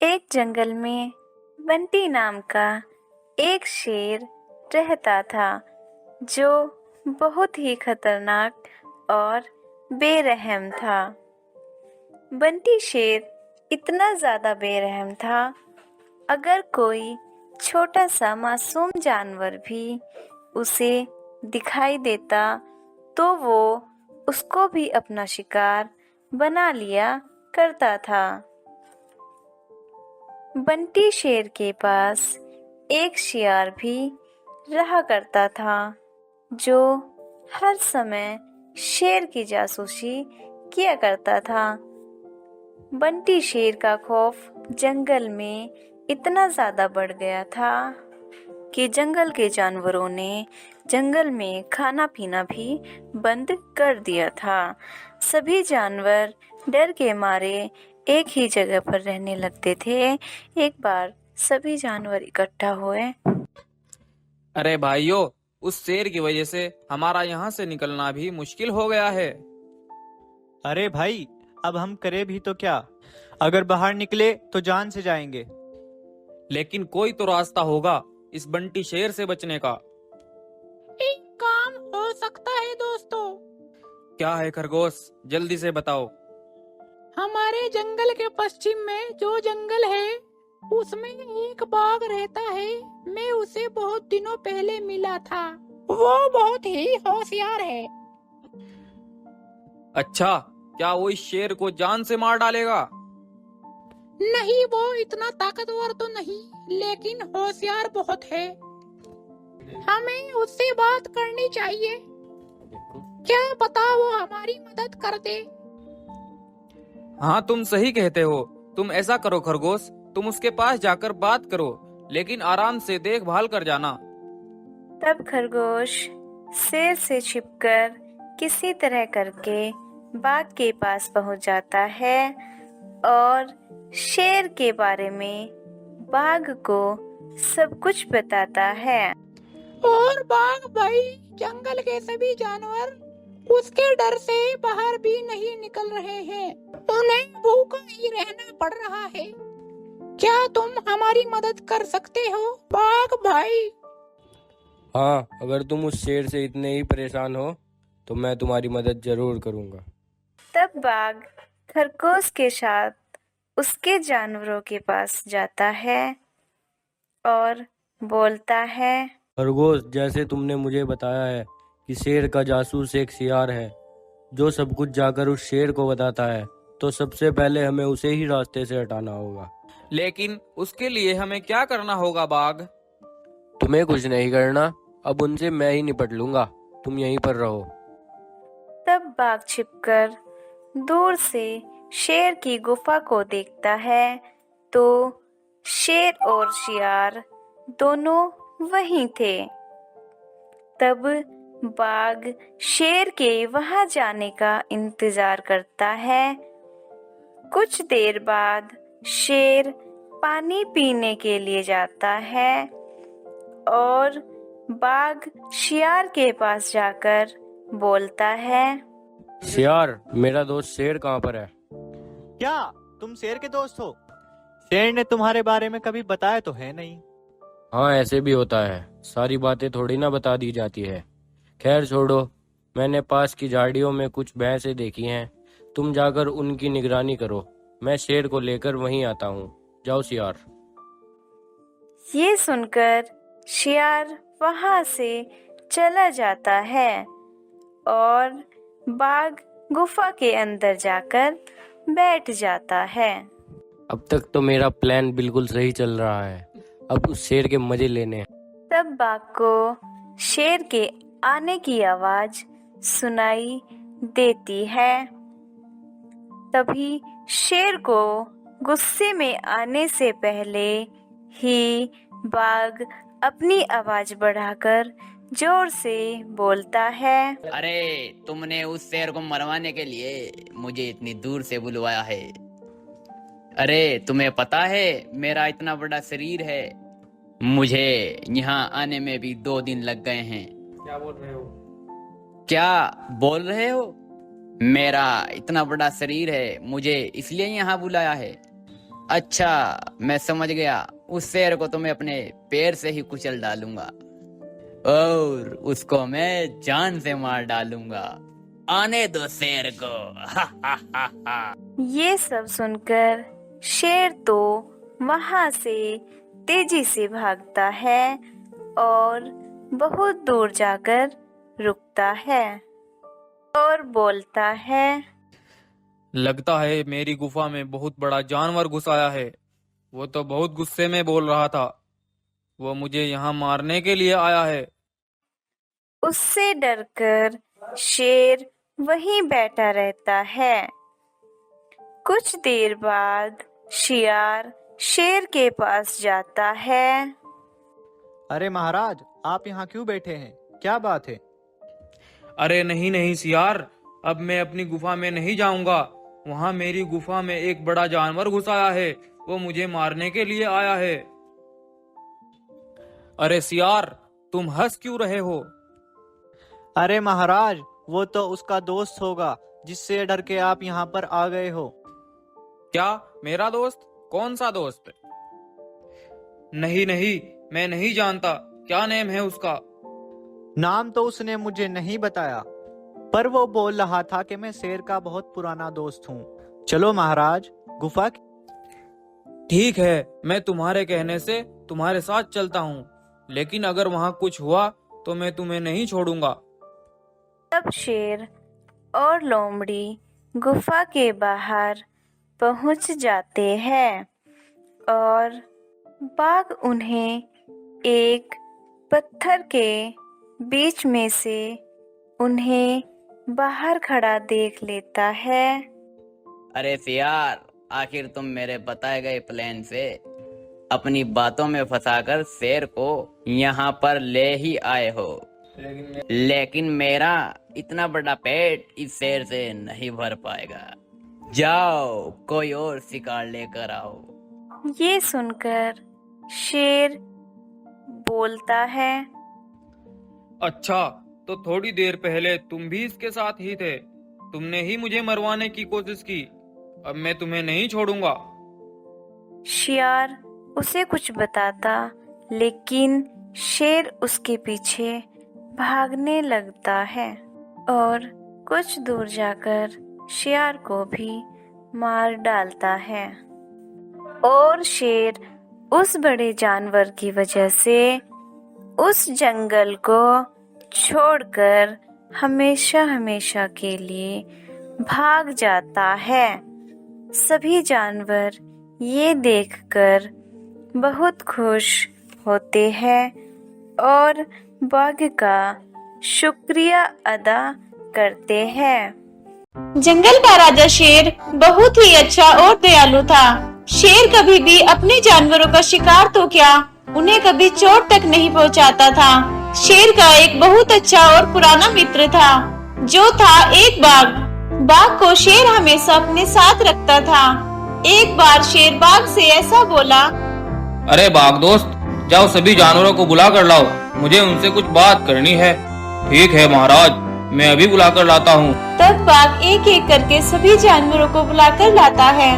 एक जंगल में बंटी नाम का एक शेर रहता था जो बहुत ही खतरनाक और बेरहम था। बंटी शेर इतना ज्यादा बेरहम था, अगर कोई छोटा सा मासूम जानवर भी उसे दिखाई देता तो वो उसको भी अपना शिकार बना लिया करता था। बंटी शेर के पास एक शियार भी रहा करता था जो हर समय शेर की जासूसी किया करता था। बंटी शेर का खौफ जंगल में इतना ज्यादा बढ़ गया था कि जंगल के जानवरों ने जंगल में खाना पीना भी बंद कर दिया था। सभी जानवर डर के मारे एक ही जगह पर रहने लगते थे। एक बार सभी जानवर इकट्ठा हुए। अरे भाइयों, उस शेर की वजह से हमारा यहाँ से निकलना भी मुश्किल हो गया है। अरे भाई, अब हम करें भी तो क्या? अगर बाहर निकले तो जान से जाएंगे। लेकिन कोई तो रास्ता होगा इस बंटी शेर से बचने का। एक काम हो सकता है दोस्तों। क्या है खरगोश, जल्दी से बताओ। हमारे जंगल के पश्चिम में जो जंगल है उसमें एक बाघ रहता है। मैं उसे बहुत दिनों पहले मिला था। वो बहुत ही होशियार है। अच्छा, क्या वो इस शेर को जान से मार डालेगा? नहीं, वो इतना ताकतवर तो नहीं, लेकिन होशियार बहुत है। हमें उससे बात करनी चाहिए। क्या पता वो हमारी मदद कर दे। हाँ, तुम सही कहते हो। तुम ऐसा करो खरगोश, तुम उसके पास जाकर बात करो, लेकिन आराम से देखभाल कर जाना। तब खरगोश शेर से छिपकर किसी तरह करके बाघ के पास पहुंच जाता है और शेर के बारे में बाघ को सब कुछ बताता है। और बाघ भाई, जंगल के सभी जानवर उसके डर से बाहर भी नहीं निकल रहे हैं। उन्हें भूखा ही रहना पड़ रहा है। क्या तुम हमारी मदद कर सकते हो बाघ भाई? हाँ, अगर तुम उस शेर से इतने ही परेशान हो तो मैं तुम्हारी मदद जरूर करूंगा। तब बाघ खरगोश के साथ उसके जानवरों के पास जाता है और बोलता है। खरगोश, जैसे तुमने मुझे बताया है कि शेर का जासूस एक सियार है जो सब कुछ जाकर उस शेर को बताता है, तो सबसे पहले हमें उसे ही रास्ते से हटाना होगा। लेकिन उसके लिए हमें क्या करना होगा बाघ? तुम्हें कुछ नहीं करना, अब उनसे मैं ही निपट लूंगा। तुम यहीं पर रहो। तब बाघ छिपकर दूर से शेर की गुफा को देखता है तो शेर और शियार दोनों वहीं थे। तब बाघ शेर के वहां जाने का इंतजार करता है। कुछ देर बाद शेर पानी पीने के लिए जाता है और बाघ शियार के पास जाकर बोलता है। सियार, मेरा दोस्त शेर कहाँ पर है? क्या तुम शेर के दोस्त हो? शेर ने तुम्हारे बारे में कभी बताया तो है नहीं। हाँ, ऐसे भी होता है। सारी बातें थोड़ी ना बता दी जाती है। खैर छोड़ो, मैंने पास की झाड़ियों में कुछ भैंसें देखी हैं। तुम जाकर उनकी निगरानी करो, मैं शेर को लेकर वहीं आता हूँ। जाओ सियार। ये सुनकर शियार वहां से चला जाता है और बाघ गुफा के अंदर जाकर बैठ जाता है। अब तक तो मेरा प्लान बिल्कुल सही चल रहा है। अब उस शेर के मजे लेने हैं। तब बाघ को शेर के आने की आवाज सुनाई देती है। तभी शेर को गुस्से में आने से पहले ही बाघ अपनी आवाज बढ़ाकर जोर से बोलता है। अरे, तुमने उस शेर को मरवाने के लिए मुझे इतनी दूर से बुलवाया है। अरे, तुम्हें पता है मेरा इतना बड़ा शरीर है, मुझे यहाँ आने में भी 2 दिन लग गए हैं। क्या बोल रहे हो? क्या बोल रहे हो? मेरा इतना बड़ा शरीर है, मुझे इसलिए यहाँ बुलाया है। अच्छा, मैं समझ गया। उस शेर को तो मैं अपने पैर से ही कुचल डालूंगा और उसको मैं जान से मार डालूंगा। आने दो शेर को। ये सब सुनकर शेर तो वहां से तेजी से भागता है और बहुत दूर जाकर रुकता है और बोलता है, लगता है मेरी गुफा में बहुत बड़ा जानवर घुस आया है। वो तो बहुत गुस्से में बोल रहा था। वो मुझे यहाँ मारने के लिए आया है। उससे डरकर शेर वहीं बैठा रहता है। कुछ देर बाद शियार शेर के पास जाता है। अरे महाराज, आप यहाँ क्यों बैठे हैं? क्या बात है? अरे नहीं नहीं सियार, अब मैं अपनी गुफा में नहीं जाऊंगा। वहाँ मेरी गुफा में एक बड़ा जानवर घुस आया है। वो मुझे मारने के लिए आया है। अरे सियार, तुम हंस क्यों रहे हो? अरे महाराज, वो तो उसका दोस्त होगा जिससे डर के आप यहाँ पर आ गए हो। क्या मेरा दोस्त? कौन सा दोस्त? नहीं नहीं, मैं नहीं जानता। क्या नेम है उसका? नाम तो उसने मुझे नहीं बताया, पर वो बोल रहा था कि मैं शेर का बहुत पुराना दोस्त हूँ। चलो महाराज, गुफा ठीक है, मैं तुम्हारे कहने से तुम्हारे साथ चलता हूँ, लेकिन अगर वहाँ कुछ हुआ तो मैं तुम्हें नहीं छोड़ूंगा। तब शेर और लोमड़ी गुफा के बाहर पहुंच जाते हैं और बाघ उन्हें एक पत्थर के बीच में से उन्हें बाहर खड़ा देख लेता है। अरे सियार, आखिर तुम मेरे बताए गए प्लान से अपनी बातों में फंसाकर शेर को यहाँ पर ले ही आए हो, लेकिन मेरा इतना बड़ा पेट इस शेर से नहीं भर पाएगा। जाओ, कोई और शिकार लेकर आओ। ये सुनकर शेर बोलता है, अच्छा, तो थोड़ी देर पहले तुम भी इसके साथ ही थे। तुमने ही मुझे मरवाने की कोशिश की। अब मैं तुम्हें नहीं छोड़ूंगा। शियार उसे कुछ बताता, लेकिन शेर उसके पीछे भागने लगता है और कुछ दूर जाकर शियार को भी मार डालता है। और शेर उस बड़े जानवर की वजह से उस जंगल को छोड़कर हमेशा हमेशा के लिए भाग जाता है। सभी जानवर ये देखकर बहुत खुश होते हैं और बाघ का शुक्रिया अदा करते हैं। जंगल का राजा शेर बहुत ही अच्छा और दयालु था। शेर कभी भी अपने जानवरों का शिकार तो क्या, उन्हें कभी चोट तक नहीं पहुंचाता था। शेर का एक बहुत अच्छा और पुराना मित्र था, जो था एक बाघ। बाघ को शेर हमेशा अपने साथ रखता था। एक बार शेर बाघ से ऐसा बोला, अरे बाघ दोस्त, जाओ सभी जानवरों को बुला कर लाओ, मुझे उनसे कुछ बात करनी है। ठीक है महाराज, मैं अभी बुला कर लाता हूँ। तब बाघ एक एक करके सभी जानवरों को बुलाकर लाता है।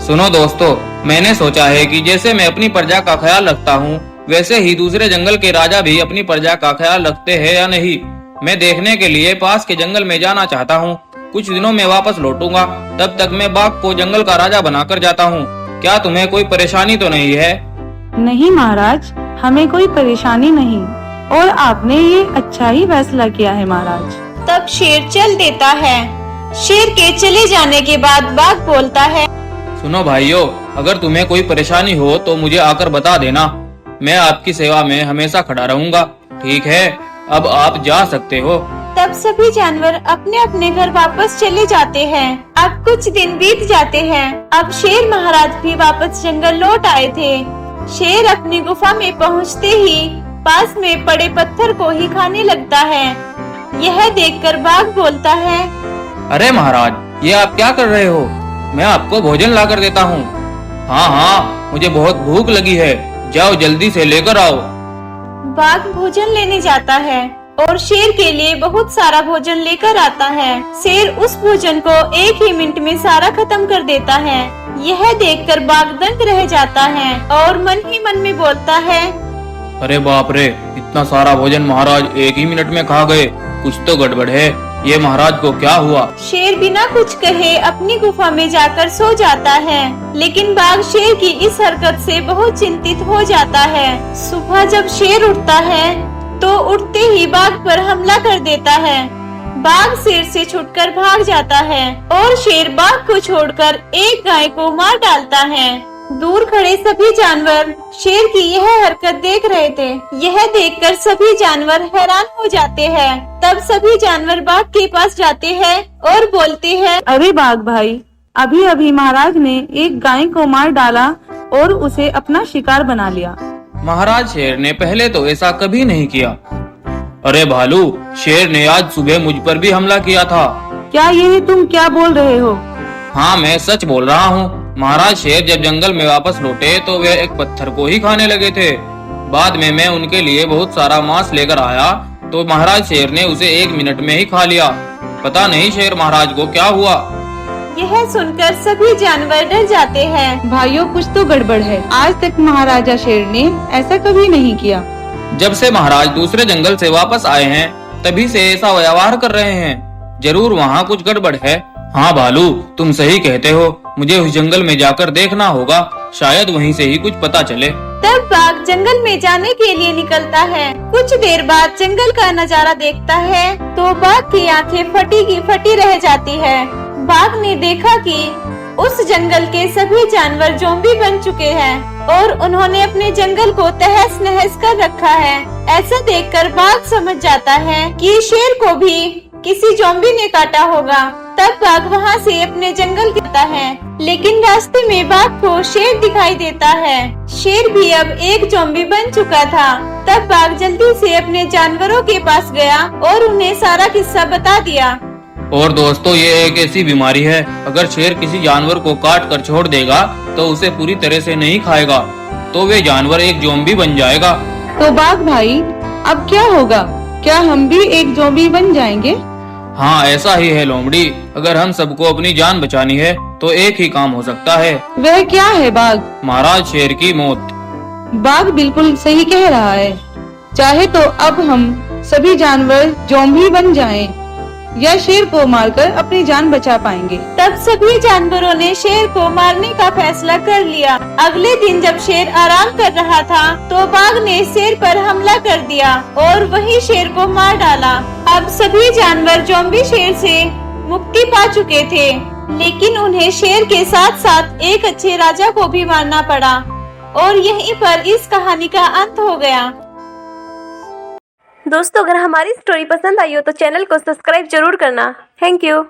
सुनो दोस्तों, मैंने सोचा है कि जैसे मैं अपनी प्रजा का ख्याल रखता हूँ, वैसे ही दूसरे जंगल के राजा भी अपनी प्रजा का ख्याल रखते हैं या नहीं। मैं देखने के लिए पास के जंगल में जाना चाहता हूँ। कुछ दिनों में वापस लौटूंगा, तब तक मैं बाघ को जंगल का राजा बनाकर जाता हूँ। क्या तुम्हें कोई परेशानी तो नहीं है? नहीं महाराज, हमें कोई परेशानी नहीं, और आपने ये अच्छा ही फैसला किया है महाराज। तब शेर चल देता है। शेर के चले जाने के बाद बाघ बोलता है, सुनो भाइयों, अगर तुम्हें कोई परेशानी हो तो मुझे आकर बता देना। मैं आपकी सेवा में हमेशा खड़ा रहूंगा। ठीक है, अब आप जा सकते हो। तब सभी जानवर अपने अपने घर वापस चले जाते हैं। अब कुछ दिन बीत जाते हैं। अब शेर महाराज भी वापस जंगल लौट आए थे। शेर अपनी गुफा में पहुंचते ही पास में पड़े पत्थर को ही खाने लगता है। यह देखकर बाघ बोलता है, अरे महाराज, ये आप क्या कर रहे हो? मैं आपको भोजन ला कर देता हूँ। हाँ हाँ, मुझे बहुत भूख लगी है, जाओ जल्दी से लेकर आओ। बाघ भोजन लेने जाता है और शेर के लिए बहुत सारा भोजन लेकर आता है। शेर उस भोजन को एक ही मिनट में सारा खत्म कर देता है। यह देखकर बाघ दंग रह जाता है और मन ही मन में बोलता है, अरे बाप रे, इतना सारा भोजन महाराज एक ही मिनट में खा गए। कुछ तो गड़बड़ है, ये महाराज को क्या हुआ? शेर बिना कुछ कहे अपनी गुफा में जाकर सो जाता है, लेकिन बाघ शेर की इस हरकत से बहुत चिंतित हो जाता है। सुबह जब शेर उठता है तो उठते ही बाघ पर हमला कर देता है। बाघ शेर से छुटकर भाग जाता है और शेर बाघ को छोड़कर एक गाय को मार डालता है। दूर खड़े सभी जानवर शेर की यह हरकत देख रहे थे। यह देखकर सभी जानवर हैरान हो जाते हैं। तब सभी जानवर बाघ के पास जाते हैं और बोलते हैं, अरे बाघ भाई, अभी अभी महाराज ने एक गाय को मार डाला और उसे अपना शिकार बना लिया। महाराज शेर ने पहले तो ऐसा कभी नहीं किया। अरे भालू, शेर ने आज सुबह मुझ पर भी हमला किया था। क्या ये तुम क्या बोल रहे हो? हाँ, मैं सच बोल रहा हूँ। महाराज शेर जब जंगल में वापस लौटे तो वे एक पत्थर को ही खाने लगे थे। बाद में मैं उनके लिए बहुत सारा मांस लेकर आया तो महाराज शेर ने उसे एक मिनट में ही खा लिया। पता नहीं शेर महाराज को क्या हुआ। यह सुनकर सभी जानवर डर जाते हैं। भाइयों, कुछ तो गड़बड़ है। आज तक महाराजा शेर ने ऐसा कभी नहीं किया। जब से महाराज दूसरे जंगल से वापस आए हैं तभी से ऐसा व्यवहार कर रहे हैं। जरूर वहाँ कुछ गड़बड़ है। हाँ भालू, तुम सही कहते हो। मुझे उस जंगल में जाकर देखना होगा, शायद वहीं से ही कुछ पता चले। तब बाघ जंगल में जाने के लिए निकलता है। कुछ देर बाद जंगल का नजारा देखता है तो बाघ की आंखें फटी की फटी रह जाती है। बाघ ने देखा कि उस जंगल के सभी जानवर ज़ॉम्बी बन चुके हैं और उन्होंने अपने जंगल को तहस नहस कर रखा है। ऐसा देखकर बाघ समझ जाता है कि शेर को भी किसी ज़ॉम्बी ने काटा होगा। तब बाघ वहाँ से अपने जंगल जाता है, लेकिन रास्ते में बाघ को शेर दिखाई देता है। शेर भी अब एक ज़ॉम्बी बन चुका था। तब बाघ जल्दी से अपने जानवरों के पास गया और उन्हें सारा किस्सा बता दिया। और दोस्तों, ये एक ऐसी बीमारी है, अगर शेर किसी जानवर को काट कर छोड़ देगा तो उसे पूरी तरह से नहीं खाएगा तो वे जानवर एक ज़ॉम्बी बन जाएगा। तो बाघ भाई, अब क्या होगा? क्या हम भी एक ज़ॉम्बी बन जाएंगे? हाँ, ऐसा ही है लोमड़ी। अगर हम सबको अपनी जान बचानी है तो एक ही काम हो सकता है। वह क्या है बाघ? महाराज शेर की मौत। बाघ बिल्कुल सही कह रहा है। चाहे तो अब हम सभी जानवर ज़ॉम्बी बन जाएं या शेर को मारकर अपनी जान बचा पाएंगे। तब सभी जानवरों ने शेर को मारने का फैसला कर लिया। अगले दिन जब शेर आराम कर रहा था तो बाघ ने शेर पर हमला कर दिया और वही शेर को मार डाला। अब सभी जानवर ज़ॉम्बी शेर से मुक्ति पा चुके थे, लेकिन उन्हें शेर के साथ साथ एक अच्छे राजा को भी मारना पड़ा और यहीं पर इस कहानी का अंत हो गया। दोस्तों, अगर हमारी स्टोरी पसंद आई हो तो चैनल को सब्सक्राइब जरूर करना। Thank you.